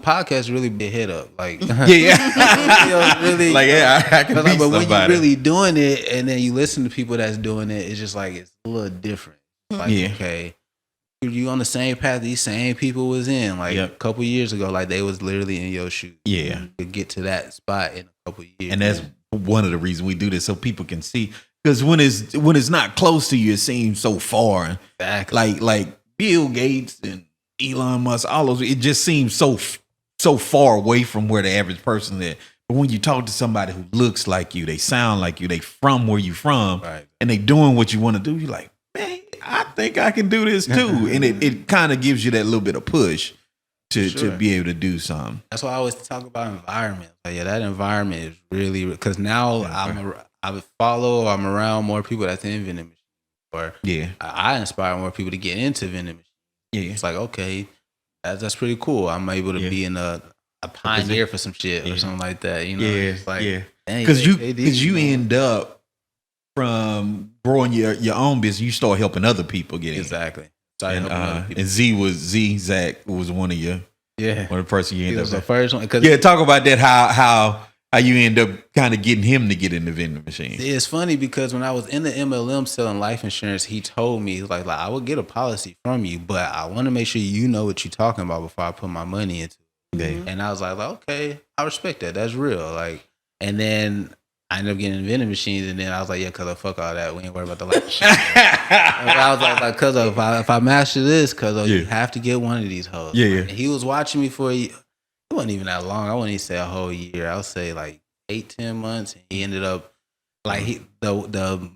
podcast really be a hit up. Like, really, like, yeah, I can but when you're really doing it, and then you listen to people that's doing it, it's just like it's a little different. Like, okay, you on the same path these same people was in like a couple years ago. Like they was literally in your shoes. Yeah, to get to that spot in a couple years. And that's one of the reasons we do this, so people can see. Because when it's not close to you, it seems so far. Exactly. Like Bill Gates and Elon Musk, all those, it just seems so far away from where the average person is. But when you talk to somebody who looks like you, they sound like you, they from where you from, and they doing what you want to do, you're like, man, I think I can do this too. And it kind of gives you that little bit of push to be able to do something. That's why I always talk about environment. Like, that environment is really, because now I'm around more people that's in vending machines. Or I inspire more people to get into vending machines. Yeah. It's like, okay, that's pretty cool. I'm able to be in a pioneer for some shit or something like that. You know, it's like, because you end up from growing your own business, you start helping other people get in. Exactly. And Zach was one of your one of the person you ended up. The first one. Talk about that. How you end up kind of getting him to get in the vending machine. It's funny because when I was in the MLM selling life insurance, he told me like I would get a policy from you, but I want to make sure you know what you're talking about before I put my money into it. Mm-hmm. And I was like, okay, I respect that. That's real. Like, and then I ended up getting vending machines, and then I was like, cuz fuck all that. We ain't worried about the life insurance. I was like, cuz if I master this, cuz you have to get one of these hoes. Yeah. And he was watching me for a year. It wasn't even that long. I wouldn't even say a whole year. I would say like 8-10 months. And he ended up like the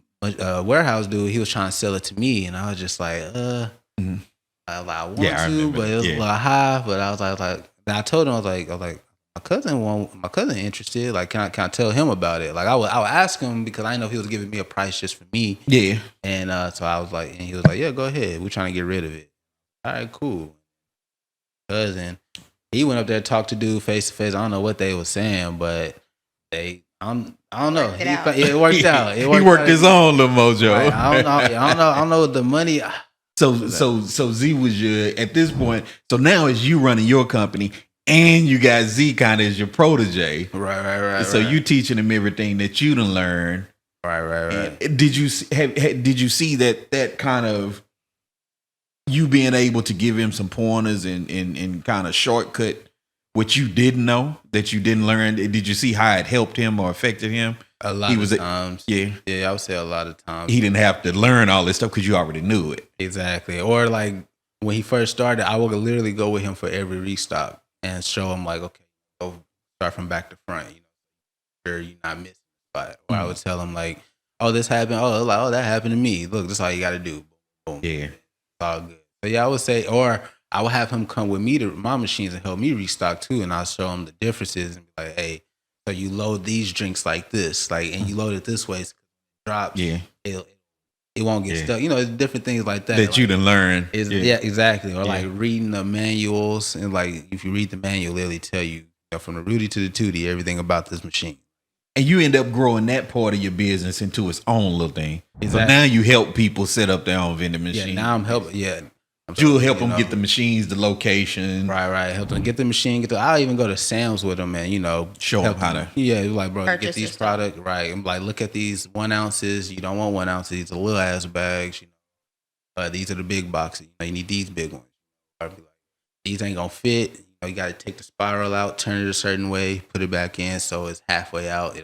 warehouse dude. He was trying to sell it to me, and I was just like, I want to, but it was a little high. But I was like, and I told him I was like, my cousin interested. Like, can I tell him about it? Like, I would ask him because I didn't know if he was giving me a price just for me. Yeah. And so I was like, and he was like, yeah, go ahead. We're trying to get rid of it. All right, cool. Cousin. He went up there, talked to dude face to face. I don't know what they were saying, but I don't know. It worked out. He worked his own little mojo. Right. I don't know the money. So Z was your at this point. So now it's you running your company, and you got Z kind of as your protege. Right. So you teaching him everything that you done learned. Right. And did you see that kind of you being able to give him some pointers and kind of shortcut what you didn't know, that you didn't learn? Did you see how it helped him or affected him? A lot of times. Yeah, I would say a lot of times. He didn't have to learn all this stuff because you already knew it. Exactly. Or like when he first started, I would literally go with him for every restock and show him like, okay, go start from back to front. You know, sure you're not missing a spot. Or I would tell him like, oh, this happened. Oh, that happened to me. Look, this is all you got to do. Boom. Yeah. It's all good. So yeah, I would say, or I would have him come with me to my machines and help me restock too, and I'll show him the differences and be like, hey, so you load these drinks like this, like, and you load it this way, so it drops. Yeah, it won't get stuck. You know, it's different things like that. That like, you done learn. Yeah, exactly. Or like reading the manuals, and like if you read the manual, it'll tell you, from the Rudy to the Tootie, everything about this machine. And you end up growing that part of your business into its own little thing. Exactly. So now you help people set up their own vending machine. Yeah, now I'm helping. Yeah. You'll help them get the machines, the location. Right. Help them get the machine. I'll even go to Sam's with them and, show them how to. Yeah, like, bro, get these products. Right. I'm like, look at these 1 ounces. You don't want 1 ounce. These are little ass bags. These are the big boxes. You need these big ones. I'll be like, these ain't going to fit. You got to take the spiral out, turn it a certain way, put it back in so it's halfway out.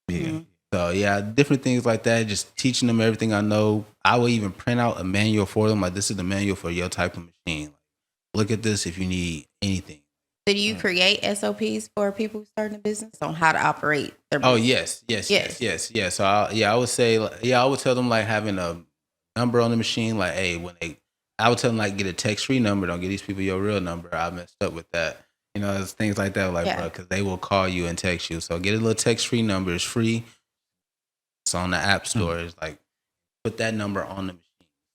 Yeah. So, yeah, different things like that, just teaching them everything I know. I will even print out a manual for them. Like, this is the manual for your type of machine. Like, look at this if you need anything. So do you create SOPs for people starting a business on how to operate their business? Oh, yes. So, I would say, I would tell them, like, having a number on the machine. Like, hey, I would tell them, like, get a text-free number. Don't give these people your real number. I messed up with that. It's things like that, like, bro, because they will call you and text you. So get a little text-free number. It's free. It's on the app store. It's like, put that number on the machine.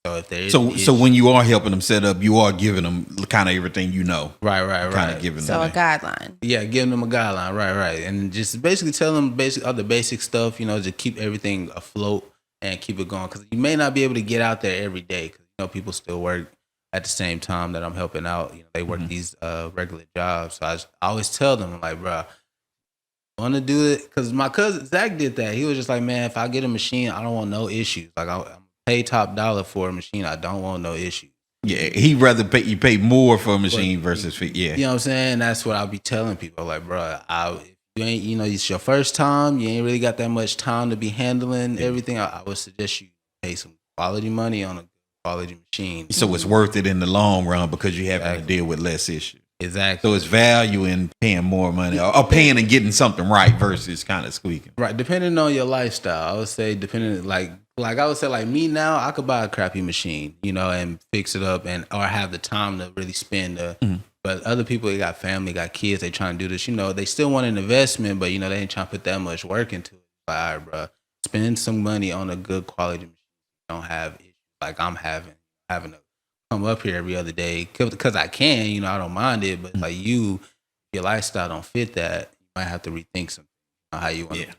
So if there is so when you are helping them set up, you are giving them kind of everything you know. Right. Kind of giving them a guideline. Yeah, giving them a guideline. Right. And just basically tell them all the basic stuff, to keep everything afloat and keep it going. Because you may not be able to get out there every day because, people still work at the same time that I'm helping out. They work these regular jobs. So I always tell them, I'm like, bro, want to do it? Because my cousin Zach did that. He was just like, man, if I get a machine, I don't want no issues. Like I'm pay top dollar for a machine. I don't want no issues. Yeah, he'd rather pay more for a machine versus for, yeah. You know what I'm saying? That's what I'll be telling people. Like, bro, if you ain't, it's your first time. You ain't really got that much time to be handling everything. I would suggest you pay some quality money on a quality machine. So it's worth it in the long run because you having to deal with less issues. Exactly. So it's value in paying more money or paying and getting something right versus kind of squeaking. Right. Depending on your lifestyle, I would say like I would say like me now, I could buy a crappy machine, and fix it up or have the time to really spend. But other people, they got family, got kids, they trying to do this, they still want an investment, but they ain't trying to put that much work into it. Like, all right, bro, spend some money on a good quality machine. Don't have issues like I'm having to come up here every other day because I can, I don't mind it, but like your lifestyle don't fit that. You might have to rethink something how you want to